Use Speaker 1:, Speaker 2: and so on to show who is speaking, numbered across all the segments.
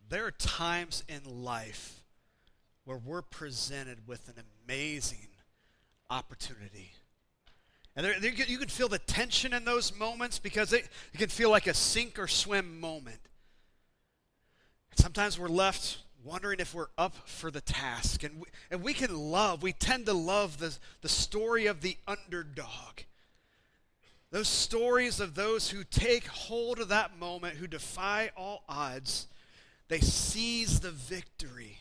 Speaker 1: There are times in life where we're presented with an amazing opportunity. And you can feel the tension in those moments because it can feel like a sink or swim moment. And sometimes we're left wondering if we're up for the task. And we tend to love the story of the underdog. Those stories of those who take hold of that moment, who defy all odds. They seize the victory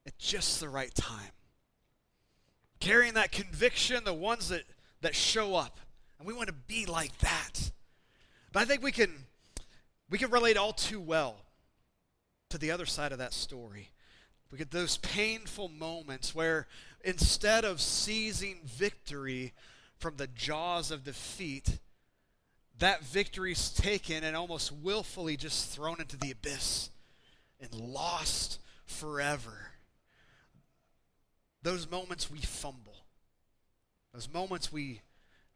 Speaker 1: at just the right time. Carrying that conviction, the ones that show up. And we want to be like that. But I think we can relate all too well to the other side of that story. We get those painful moments where instead of seizing victory from the jaws of defeat, that victory's taken and almost willfully just thrown into the abyss and lost forever. Those moments we fumble. Those moments we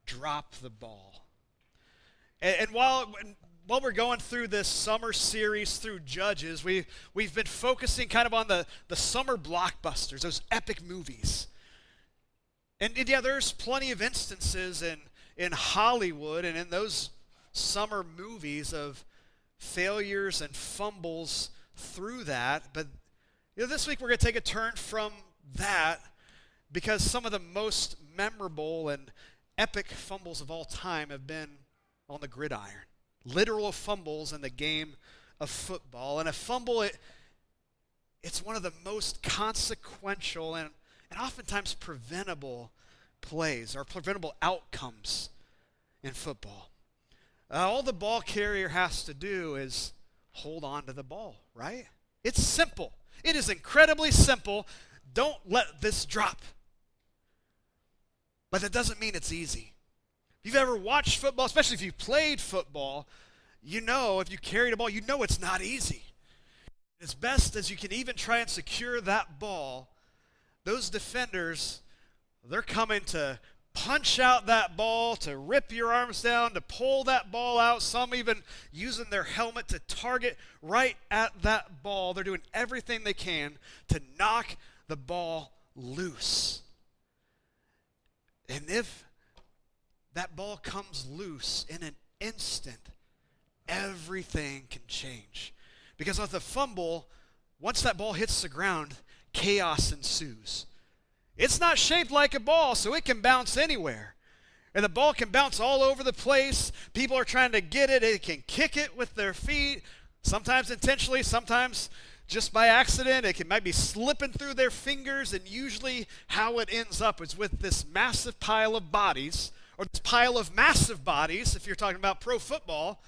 Speaker 1: drop the ball. And while we're going through this summer series through Judges, we've been focusing kind of on the summer blockbusters, those epic movies. And yeah, there's plenty of instances in Hollywood and in those summer movies of failures and fumbles through that. But this week we're going to take a turn from that because some of the most memorable and epic fumbles of all time have been on the gridiron. Literal fumbles in the game of football. And a fumble, it's one of the most consequential and oftentimes preventable plays or preventable outcomes in football. All the ball carrier has to do is hold on to the ball, right? It's simple. It is incredibly simple. Don't let this drop. But that doesn't mean it's easy. If you've ever watched football, especially if you've played football, you know if you carry the ball, you know it's not easy. As best as you can even try and secure that ball, those defenders, they're coming to punch out that ball, to rip your arms down, to pull that ball out, some even using their helmet to target right at that ball. They're doing everything they can to knock the ball loose. And if that ball comes loose in an instant, everything can change. Because with a fumble, once that ball hits the ground, chaos ensues. It's not shaped like a ball, so it can bounce anywhere. And the ball can bounce all over the place. People are trying to get it. They can kick it with their feet, sometimes intentionally, sometimes just by accident. It might be slipping through their fingers, and usually how it ends up is with this massive pile of bodies, or this pile of massive bodies, if you're talking about pro football.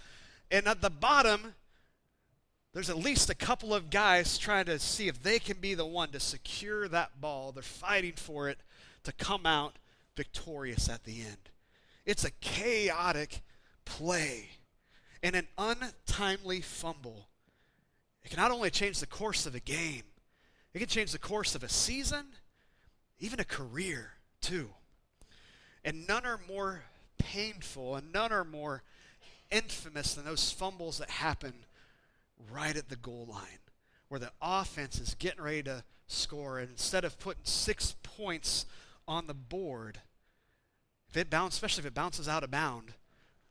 Speaker 1: And at the bottom, there's at least a couple of guys trying to see if they can be the one to secure that ball. They're fighting for it to come out victorious at the end. It's a chaotic play. And an untimely fumble, it can not only change the course of a game, it can change the course of a season, even a career too. And none are more painful and none are more infamous than those fumbles that happen right at the goal line, where the offense is getting ready to score, and instead of putting 6 points on the board, especially if it bounces out of bound,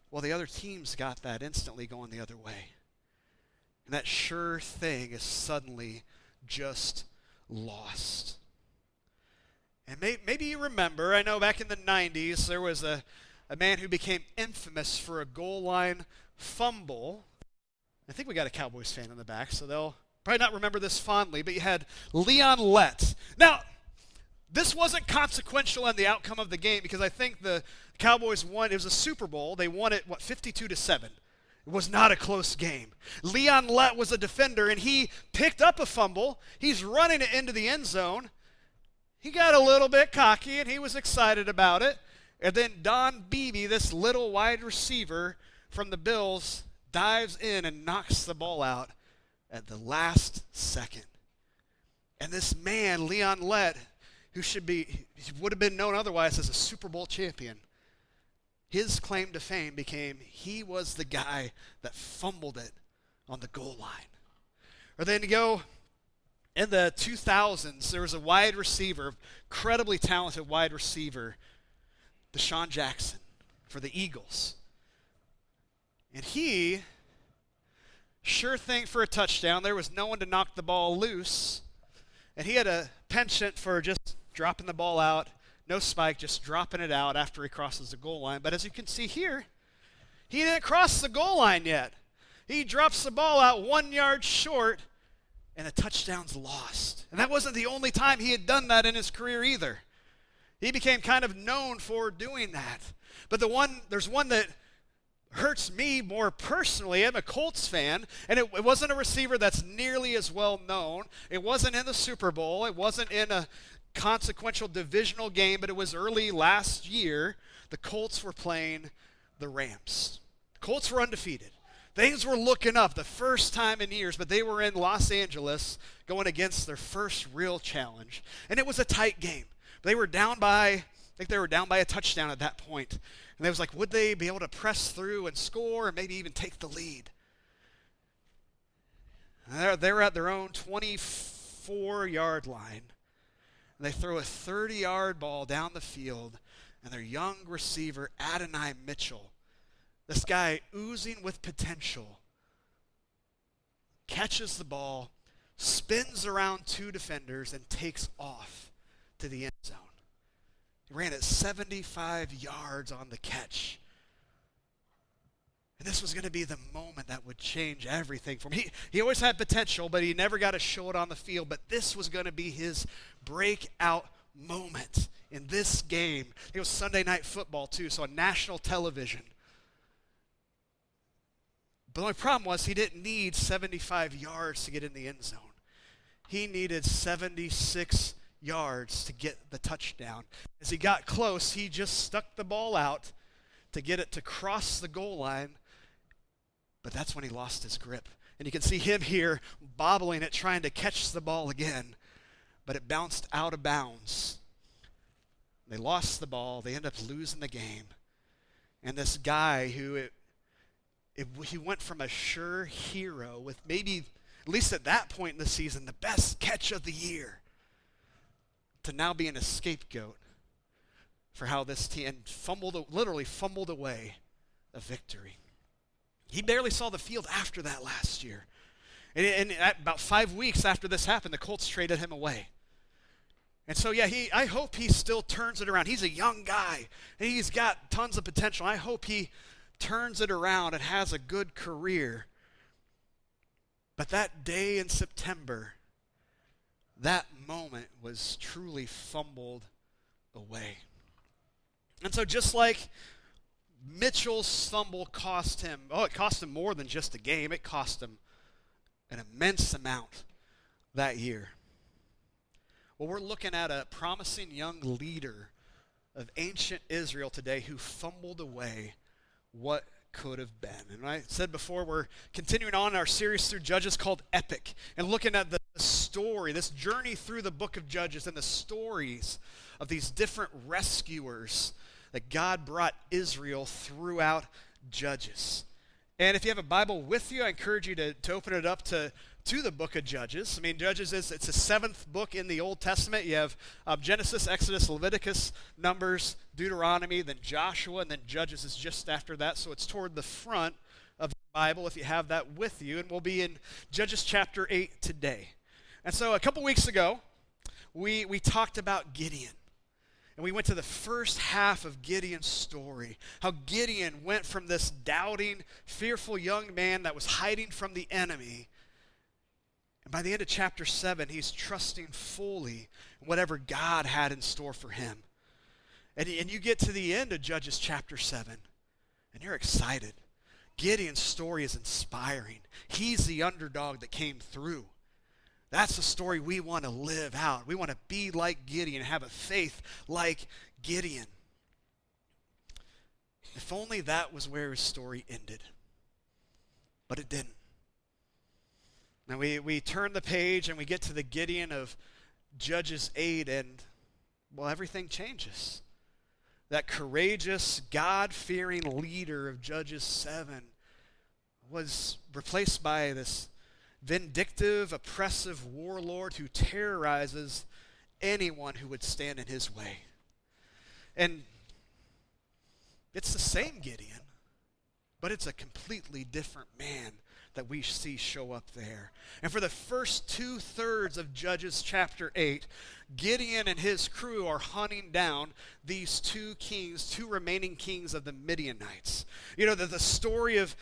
Speaker 1: well, the other team's got that instantly going the other way. And that sure thing is suddenly just lost. And maybe you remember, I know back in the 90s, there was a man who became infamous for a goal line fumble. I think we got a Cowboys fan in the back, so they'll probably not remember this fondly, but you had Leon Lett. Now, this wasn't consequential in the outcome of the game because I think the Cowboys won. It was a Super Bowl. They won it, 52-7. It was not a close game. Leon Lett was a defender, and he picked up a fumble. He's running it into the end zone. He got a little bit cocky, and he was excited about it. And then Don Beebe, this little wide receiver from the Bills, dives in and knocks the ball out at the last second. And this man, Leon Lett, who would have been known otherwise as a Super Bowl champion, his claim to fame became he was the guy that fumbled it on the goal line. Or then to go in the 2000s, there was a wide receiver, incredibly talented wide receiver, Deshaun Jackson for the Eagles. And he, sure thing for a touchdown. There was no one to knock the ball loose. And he had a penchant for just dropping the ball out, no spike, just dropping it out after he crosses the goal line. But as you can see here, he didn't cross the goal line yet. He drops the ball out 1 yard short, and the touchdown's lost. And that wasn't the only time he had done that in his career either. He became kind of known for doing that. But there's one that hurts me more personally. I'm a Colts fan, and it wasn't a receiver that's nearly as well known. It wasn't in the Super Bowl. It wasn't in a consequential divisional game, but it was early last year. The Colts were playing the Rams. The Colts were undefeated. Things were looking up the first time in years, but they were in Los Angeles going against their first real challenge, and it was a tight game. They were down by, I think they were down by a touchdown at that point. And they was like, would they be able to press through and score and maybe even take the lead? They're at their own 24-yard line. And they throw a 30-yard ball down the field, and their young receiver, Adonai Mitchell, this guy oozing with potential, catches the ball, spins around two defenders, and takes off to the end zone. He ran at 75 yards on the catch. And this was going to be the moment that would change everything for him. He always had potential, but he never got to show it on the field. But this was going to be his breakout moment in this game. It was Sunday Night Football, too, so on national television. But the only problem was he didn't need 75 yards to get in the end zone. He needed 76 yards to get the touchdown. As he got close, he just stuck the ball out to get it to cross the goal line, but that's when he lost his grip. And you can see him here bobbling it, trying to catch the ball again, but it bounced out of bounds. They lost the ball. They ended up losing the game. And this guy who he went from a sure hero with maybe, at least at that point in the season, the best catch of the year, to now being a scapegoat for how this team literally fumbled away a victory. He barely saw the field after that last year. And about 5 weeks after this happened, the Colts traded him away. And so, yeah, I hope he still turns it around. He's a young guy, and he's got tons of potential. I hope he turns it around and has a good career. But that day in September, that moment was truly fumbled away. And so just like Mitchell's fumble cost him, it cost him more than just a game. It cost him an immense amount that year. Well, we're looking at a promising young leader of ancient Israel today who fumbled away what could have been. And I said before, we're continuing on our series through Judges called EPIC, and looking at the story, this journey through the book of Judges and the stories of these different rescuers that God brought Israel throughout Judges. And if you have a Bible with you, I encourage you to open it up to the book of Judges. I mean, Judges it's the seventh book in the Old Testament. You have Genesis, Exodus, Leviticus, Numbers, Deuteronomy, then Joshua, and then Judges is just after that. So it's toward the front of the Bible if you have that with you. And we'll be in Judges chapter 8 today. And so a couple weeks ago, we talked about Gideon. And we went to the first half of Gideon's story, how Gideon went from this doubting, fearful young man that was hiding from the enemy. And by the end of chapter 7, he's trusting fully in whatever God had in store for him. And you get to the end of Judges chapter 7, and you're excited. Gideon's story is inspiring. He's the underdog that came through. That's the story we want to live out. We want to be like Gideon, have a faith like Gideon. If only that was where his story ended. But it didn't. Now we turn the page and we get to the Gideon of Judges 8, and, well, everything changes. That courageous, God-fearing leader of Judges 7 was replaced by this vindictive, oppressive warlord who terrorizes anyone who would stand in his way. And it's the same Gideon, but it's a completely different man that we see show up there. And for the first 2/3 of Judges chapter 8, Gideon and his crew are hunting down these two remaining kings of the Midianites. You know, the story of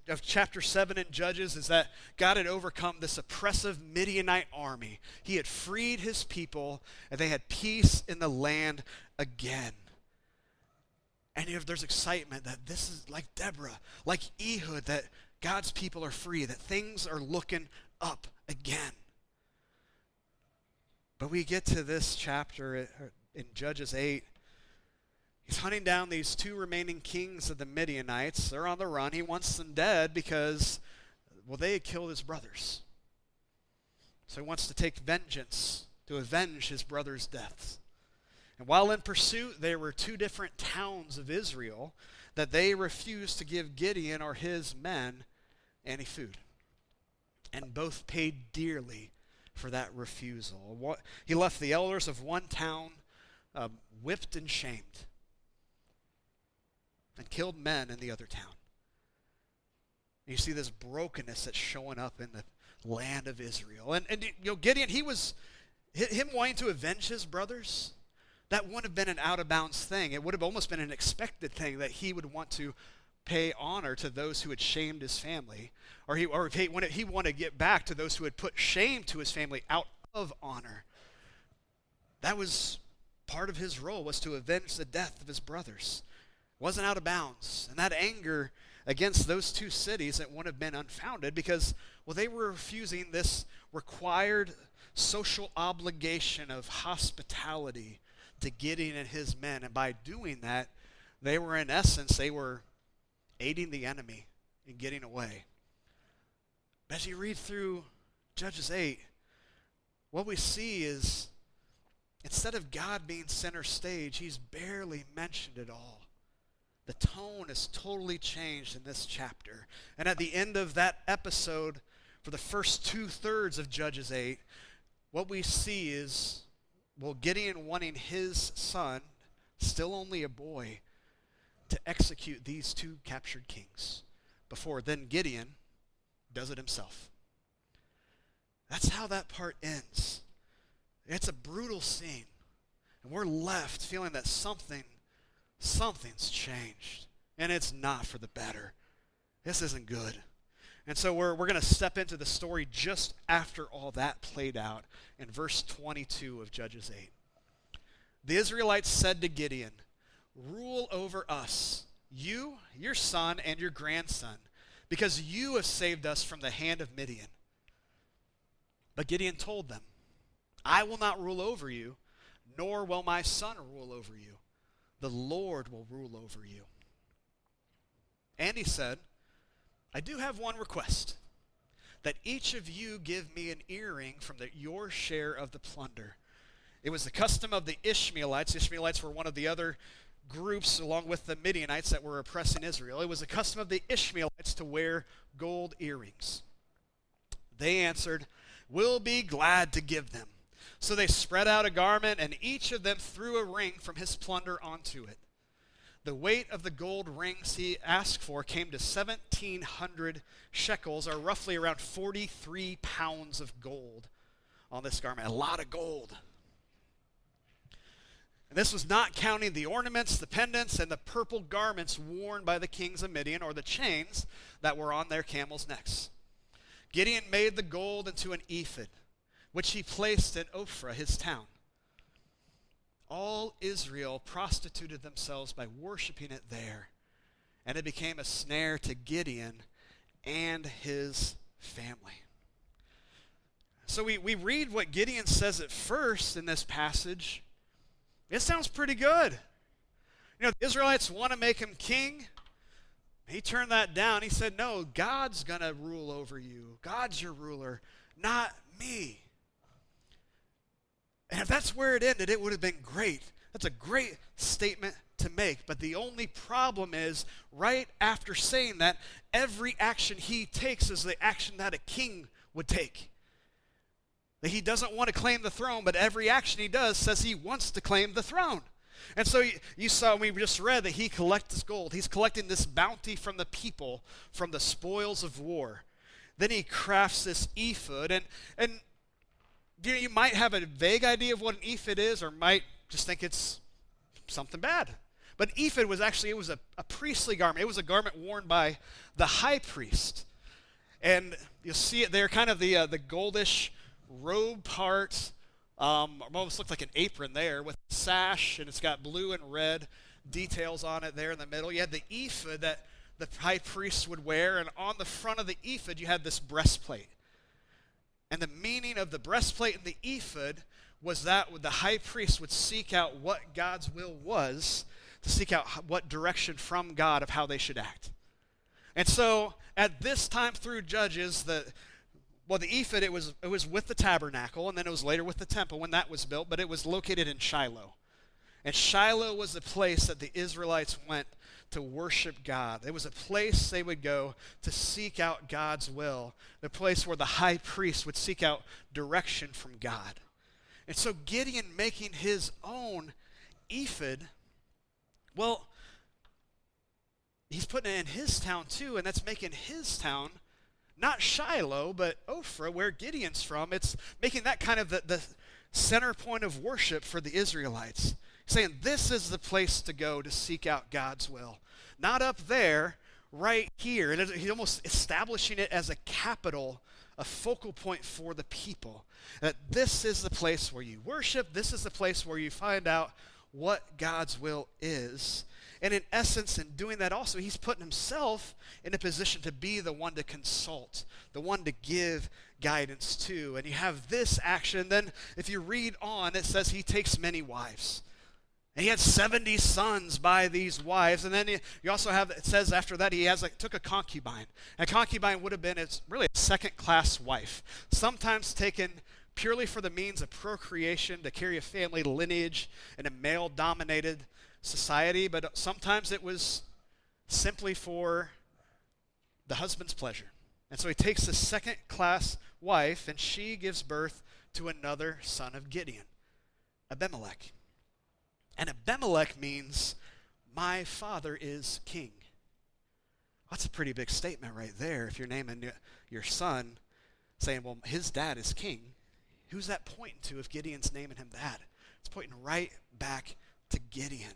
Speaker 1: of chapter 7 in Judges is that God had overcome this oppressive Midianite army. He had freed his people, and they had peace in the land again. And there's excitement that this is like Deborah, like Ehud, that God's people are free, that things are looking up again. But we get to this chapter in Judges 8. He's hunting down these two remaining kings of the Midianites. They're on the run. He wants them dead because, well, they had killed his brothers. So he wants to take vengeance to avenge his brothers' deaths. And while in pursuit, there were two different towns of Israel that they refused to give Gideon or his men any food. And both paid dearly for that refusal. He left the elders of one town whipped and shamed, and killed men in the other town. And you see this brokenness that's showing up in the land of Israel. And Gideon, him wanting to avenge his brothers, that wouldn't have been an out-of-bounds thing. It would have almost been an expected thing that he would want to pay honor to those who had shamed his family, or he wanted to get back to those who had put shame to his family out of honor. That was part of his role, was to avenge the death of his brothers. It wasn't out of bounds. And that anger against those two cities, it wouldn't have been unfounded because, well, they were refusing this required social obligation of hospitality to Gideon and his men. And by doing that, they were aiding the enemy in getting away. But as you read through Judges 8, what we see is, instead of God being center stage, he's barely mentioned at all. The tone is totally changed in this chapter. And at the end of that episode, for the first 2/3 of Judges 8, what we see is, well, Gideon wanting his son, still only a boy, to execute these two captured kings, before then Gideon does it himself. That's how that part ends. It's a brutal scene. And we're left feeling that something's changed. And it's not for the better. This isn't good. And so we're going to step into the story just after all that played out in verse 22 of Judges 8. The Israelites said to Gideon, "Rule over us, you, your son, and your grandson, because you have saved us from the hand of Midian." But Gideon told them, "I will not rule over you, nor will my son rule over you. The Lord will rule over you." And he said, "I do have one request, that each of you give me an earring from your share of the plunder." It was the custom of the Ishmaelites. The Ishmaelites were one of the other groups, along with the Midianites, that were oppressing Israel. It was the custom of the Ishmaelites to wear gold earrings. They answered, "We'll be glad to give them." So they spread out a garment, and each of them threw a ring from his plunder onto it. The weight of the gold rings he asked for came to 1,700 shekels, or roughly around 43 pounds of gold on this garment. A lot of gold. And this was not counting the ornaments, the pendants, and the purple garments worn by the kings of Midian, or the chains that were on their camels' necks. Gideon made the gold into an ephod, which he placed in Ophrah, his town. All Israel prostituted themselves by worshiping it there, and it became a snare to Gideon and his family. So we read what Gideon says at first in this passage. It sounds pretty good. The Israelites want to make him king. He turned that down. He said, "No, God's going to rule over you. God's your ruler, not me." And if that's where it ended, it would have been great. That's a great statement to make, but the only problem is right after saying that, every action he takes is the action that a king would take. That he doesn't want to claim the throne, but every action he does says he wants to claim the throne. And so you saw, we just read that he collects gold. He's collecting this bounty from the people, from the spoils of war. Then he crafts this ephod, and you might have a vague idea of what an ephod is, or might just think it's something bad. But ephod was actually, it was a priestly garment. It was a garment worn by the high priest. And you'll see it there, kind of the goldish robe part. Almost looked like an apron there with a sash, and it's got blue and red details on it there in the middle. You had the ephod that the high priest would wear, and on the front of the ephod you had this breastplate. And the meaning of the breastplate and the ephod was that the high priest would seek out what God's will was, to seek out what direction from God of how they should act. And so at this time through Judges, the ephod, it was with the tabernacle, and then it was later with the temple when that was built, but it was located in Shiloh. And Shiloh was the place that the Israelites went to worship God. It was a place they would go to seek out God's will, the place where the high priest would seek out direction from God. And so Gideon making his own ephod, well, he's putting it in his town too, and that's making his town not Shiloh, but Ophrah, where Gideon's from. It's making that kind of the center point of worship for the Israelites. Saying this is the place to go to seek out God's will. Not up there, right here. And he's almost establishing it as a capital, a focal point for the people. That this is the place where you worship. This is the place where you find out what God's will is. And in essence, in doing that also, he's putting himself in a position to be the one to consult, the one to give guidance to. And you have this action. Then if you read on, it says he takes many wives. And he had 70 sons by these wives. And then you also have, it says after that, he took a concubine. And a concubine would have been, it's really a second-class wife, sometimes taken purely for the means of procreation, to carry a family lineage in a male-dominated society, but sometimes it was simply for the husband's pleasure. And so he takes a second-class wife, and she gives birth to another son of Gideon, Abimelech. And Abimelech means, my father is king. That's a pretty big statement right there. If you're naming your son, saying, well, his dad is king, who's that pointing to if Gideon's naming him that? It's pointing right back to Gideon.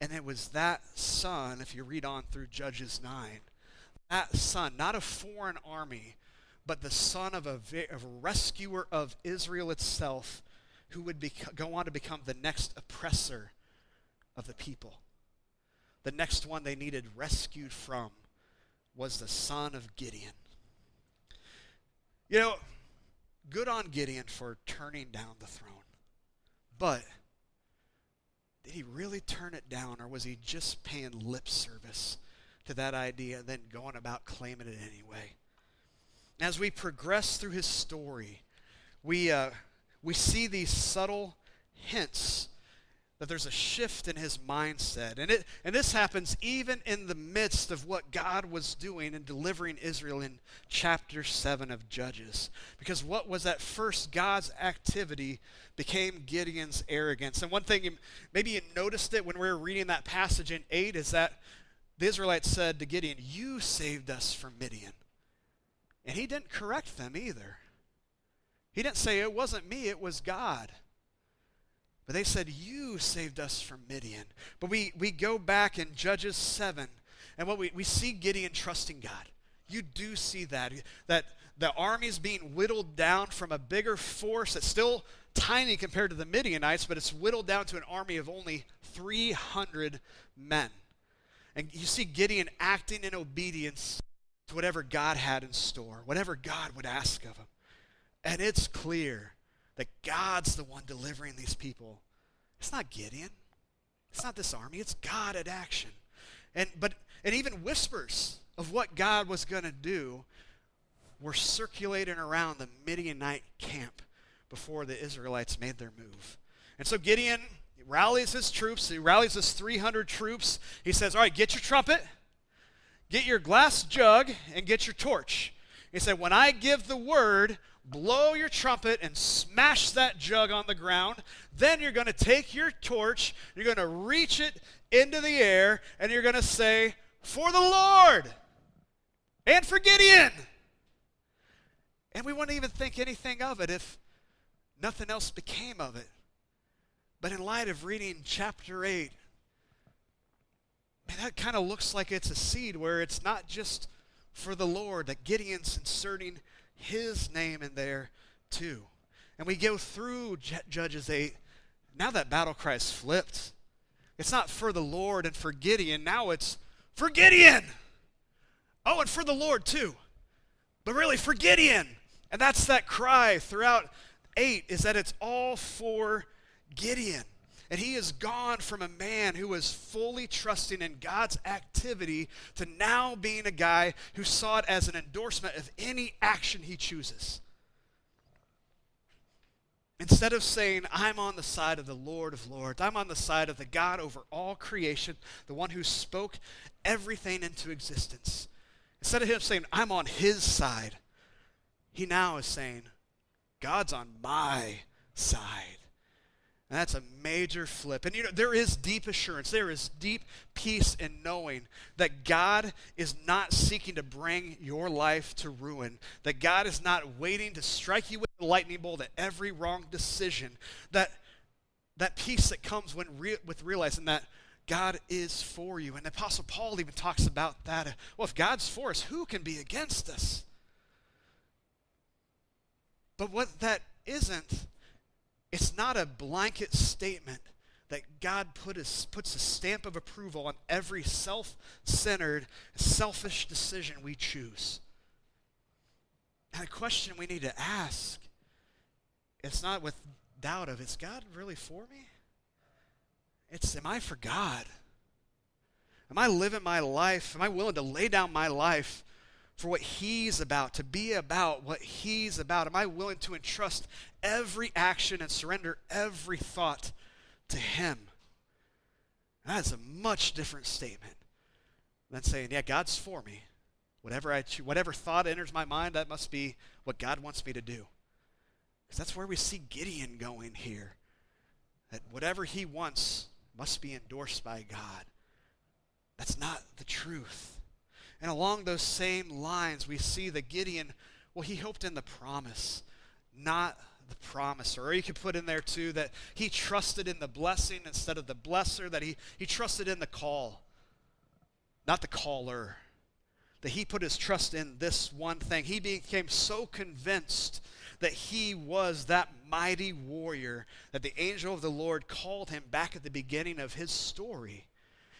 Speaker 1: And it was that son, if you read on through Judges 9, that son, not a foreign army, but the son of a rescuer of Israel itself, who would go on to become the next oppressor of the people. The next one they needed rescued from was the son of Gideon. You know, good on Gideon for turning down the throne. But did he really turn it down, or was he just paying lip service to that idea and then going about claiming it anyway? As we progress through his story, we see these subtle hints that there's a shift in his mindset. And this happens even in the midst of what God was doing in delivering Israel in chapter 7 of Judges. Because what was at first God's activity became Gideon's arrogance. And one thing, maybe you noticed it when we were reading that passage in 8, is that the Israelites said to Gideon, you saved us from Midian. And he didn't correct them either. He didn't say, it wasn't me, it was God. But they said, you saved us from Midian. But we go back in Judges 7, and what we see Gideon trusting God. You do see that the army's being whittled down from a bigger force that's still tiny compared to the Midianites, but it's whittled down to an army of only 300 men. And you see Gideon acting in obedience to whatever God had in store, whatever God would ask of him. And it's clear that God's the one delivering these people. It's not Gideon. It's not this army. It's God at action. And even whispers of what God was going to do were circulating around the Midianite camp before the Israelites made their move. And so Gideon, He rallies his troops. He rallies his 300 troops. He says, all right, get your trumpet, get your glass jug, and get your torch. He said, when I give the word, blow your trumpet and smash that jug on the ground. Then you're going to take your torch, you're going to reach it into the air, and you're going to say, for the Lord and for Gideon. And we wouldn't even think anything of it if nothing else became of it. But in light of reading chapter 8, man, that kind of looks like it's a seed where it's not just for the Lord, that Gideon's inserting his name in there too. And we go through Judges 8. Now that battle cry is flipped. It's not for the Lord and for Gideon. Now it's for Gideon. Oh, and for the Lord too. But really for Gideon. And that's that cry throughout 8, is that it's all for Gideon. And he has gone from a man who was fully trusting in God's activity to now being a guy who saw it as an endorsement of any action he chooses. Instead of saying, I'm on the side of the Lord of Lords, I'm on the side of the God over all creation, the one who spoke everything into existence. Instead of him saying, I'm on his side, he now is saying, God's on my side. And that's a major flip. And there is deep assurance, there is deep peace in knowing that God is not seeking to bring your life to ruin, that God is not waiting to strike you with a lightning bolt at every wrong decision, that peace that comes with realizing that God is for you. And the Apostle Paul even talks about that. Well, if God's for us, who can be against us? But what that isn't, it's not a blanket statement that God puts a stamp of approval on every self-centered, selfish decision we choose. And a question we need to ask, it's not with doubt of, is God really for me? It's, am I for God? Am I living my life? Am I willing to lay down my life for what he's about, to be about what he's about? Am I willing to entrust every action and surrender every thought to him? That is a much different statement than saying, yeah, God's for me. Whatever thought enters my mind, that must be what God wants me to do. Because that's where we see Gideon going here. That whatever he wants must be endorsed by God. That's not the truth. And along those same lines, we see that Gideon, well, he hoped in the promise, not the promiser. Or you could put in there too that he trusted in the blessing instead of the blesser, that he trusted in the call, not the caller. That he put his trust in this one thing. He became so convinced that he was that mighty warrior that the angel of the Lord called him back at the beginning of his story.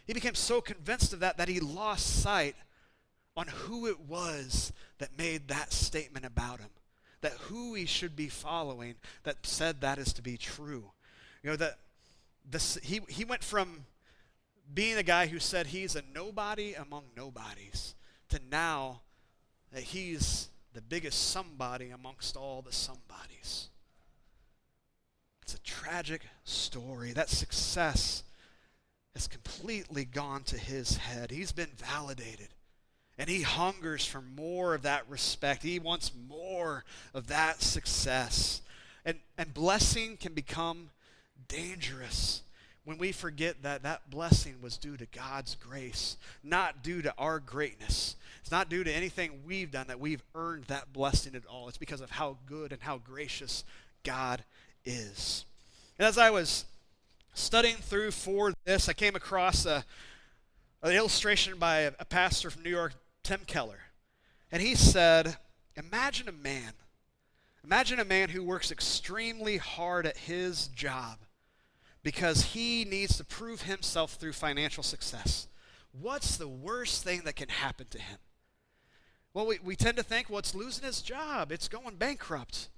Speaker 1: He became so convinced of that he lost sight on who it was that made that statement about him, that who he should be following that said that is to be true. You know, that he went from being a guy who said he's a nobody among nobodies to now that he's the biggest somebody amongst all the somebodies. It's a tragic story. That success has completely gone to his head. He's been validated. And he hungers for more of that respect. He wants more of that success. And blessing can become dangerous when we forget that that blessing was due to God's grace, not due to our greatness. It's not due to anything we've done that we've earned that blessing at all. It's because of how good and how gracious God is. And as I was studying through for this, I came across an illustration by a pastor from New York, Tim Keller. And he said, imagine a man who works extremely hard at his job because he needs to prove himself through financial success. What's the worst thing that can happen to him? Well, we tend to think, well, it's losing his job. It's going bankrupt.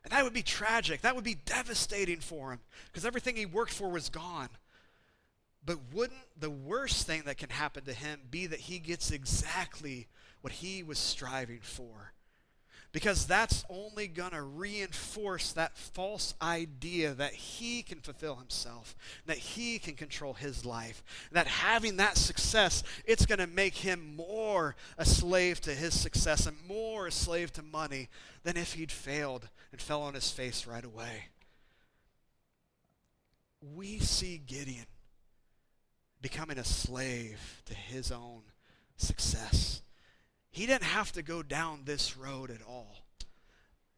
Speaker 1: And that would be tragic. That would be devastating for him because everything he worked for was gone. But wouldn't the worst thing that can happen to him be that he gets exactly what he was striving for? because that's only going to reinforce that false idea that he can fulfill himself, that he can control his life, that having that success, it's going to make him more a slave to his success and more a slave to money than if he'd failed and fell on his face right away. We see Gideon becoming a slave to his own success. He didn't have to go down this road at all.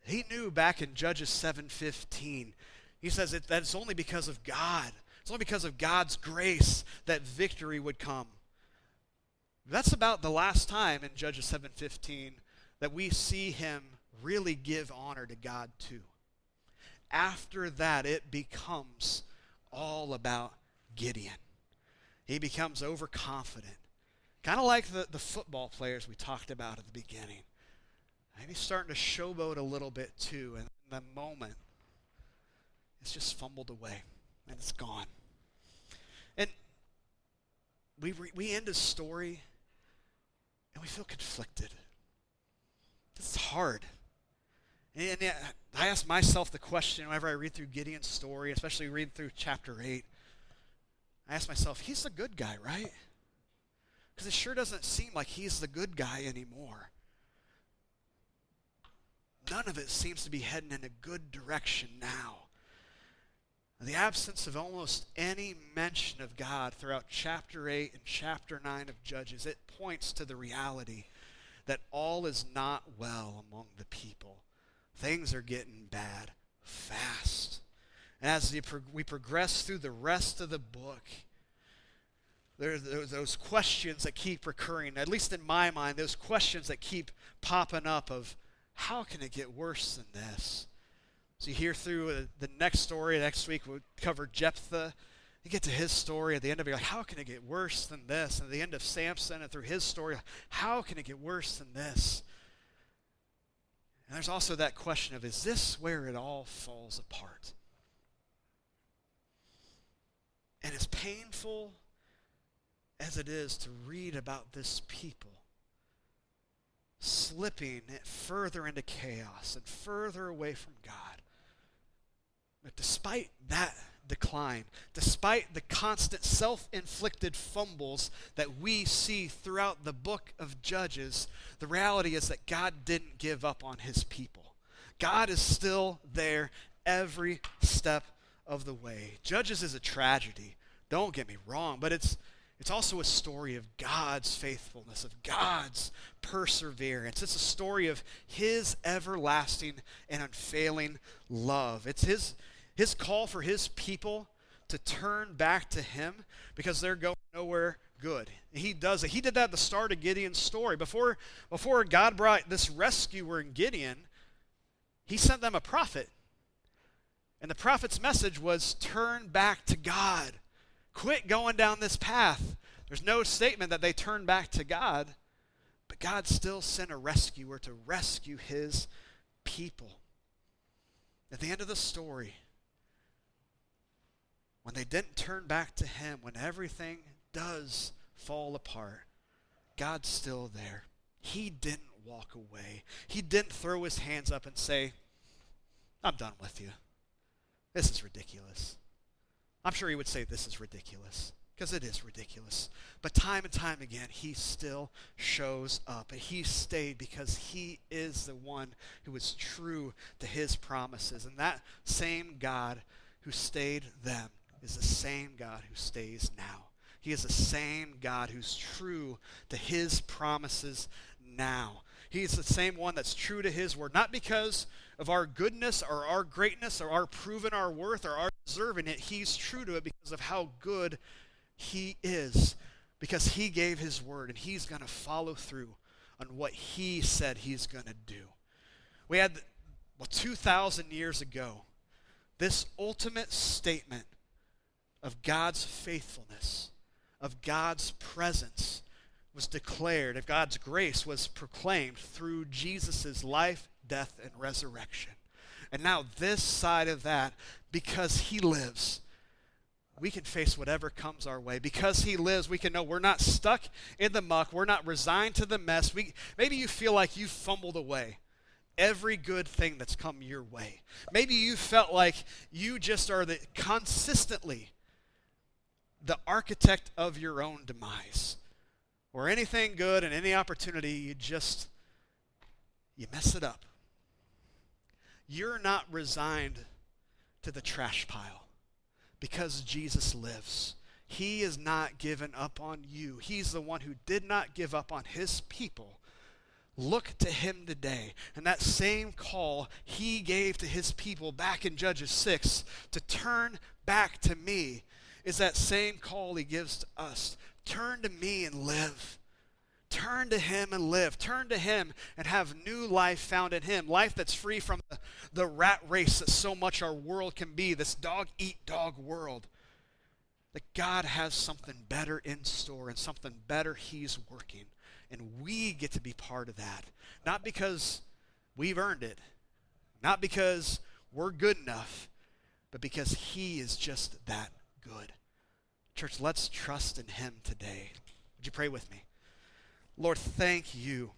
Speaker 1: He knew back in Judges 7:15, he says that it's only because of God. It's only because of God's grace that victory would come. That's about the last time in Judges 7:15 that we see him really give honor to God too. After that, it becomes all about Gideon. He becomes overconfident. Kind of like the football players we talked about at the beginning. Maybe starting to showboat a little bit too. And in the moment, it's just fumbled away and it's gone. And we end his story and we feel conflicted. It's hard. And I ask myself the question whenever I read through Gideon's story, especially read through chapter 8. I ask myself, he's the good guy, right? Because it sure doesn't seem like he's the good guy anymore. None of it seems to be heading in a good direction now. The absence of almost any mention of God throughout chapter 8 and chapter 9 of Judges, it points to the reality that all is not well among the people. Things are getting bad fast. And as we progress through the rest of the book, there's those questions that keep recurring, at least in my mind, those questions that keep popping up of, how can it get worse than this? So you hear through the next story, next week we'll cover Jephthah. You get to his story, at the end of it, you're like, how can it get worse than this? And at the end of Samson and through his story, how can it get worse than this? And there's also that question of, is this where it all falls apart? And as painful as it is to read about this people slipping further into chaos and further away from God, but despite that decline, despite the constant self-inflicted fumbles that we see throughout the book of Judges, the reality is that God didn't give up on his people. God is still there every step of the way. Judges is a tragedy, don't get me wrong, but it's also a story of God's faithfulness, of God's perseverance. It's a story of his everlasting and unfailing love. It's his call for his people to turn back to him because they're going nowhere good. He does it. He did that at the start of Gideon's story. Before God brought this rescuer in Gideon, he sent them a prophet. And the prophet's message was, turn back to God. Quit going down this path. There's no statement that they turned back to God, but God still sent a rescuer to rescue his people. At the end of the story, when they didn't turn back to him, when everything does fall apart, God's still there. He didn't walk away. He didn't throw his hands up and say, I'm done with you. This is ridiculous. I'm sure he would say this is ridiculous, because it is ridiculous. But time and time again, he still shows up. And he stayed because he is the one who is true to his promises. And that same God who stayed then is the same God who stays now. He is the same God who's true to his promises now. He's the same one that's true to his word, not because of our goodness or our greatness or our proving our worth or our deserving it. He's true to it because of how good he is, because he gave his word and he's going to follow through on what he said he's going to do. We had, 2,000 years ago, this ultimate statement of God's faithfulness, of God's presence, was declared, if God's grace was proclaimed through Jesus' life, death, and resurrection. And now this side of that, because he lives, we can face whatever comes our way. Because he lives, we can know we're not stuck in the muck. We're not resigned to the mess. Maybe you feel like you fumbled away. every good thing that's come your way. Maybe you felt like you just are consistently the architect of your own demise. Or anything good and any opportunity, you mess it up. You're not resigned to the trash pile because Jesus lives. He is not given up on you. He's the one who did not give up on his people. Look to him today. And that same call he gave to his people back in Judges 6 to turn back to me is that same call he gives to us. Turn to me and live. Turn to him and live. Turn to him and have new life found in him. Life that's free from the rat race that so much our world can be, this dog-eat-dog world. That God has something better in store and something better he's working. And we get to be part of that. Not because we've earned it. Not because we're good enough. But because he is just that good. Church, let's trust in him today. Would you pray with me? Lord, thank you.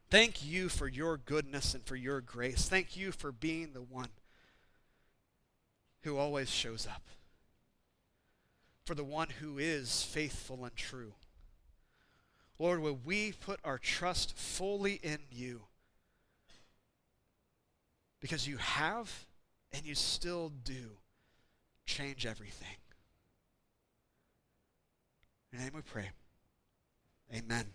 Speaker 1: Thank you for your goodness and for your grace. Thank you for being the one who always shows up. For the one who is faithful and true. Lord, will we put our trust fully in you? Because you have and you still do change everything. In your name we pray. Amen.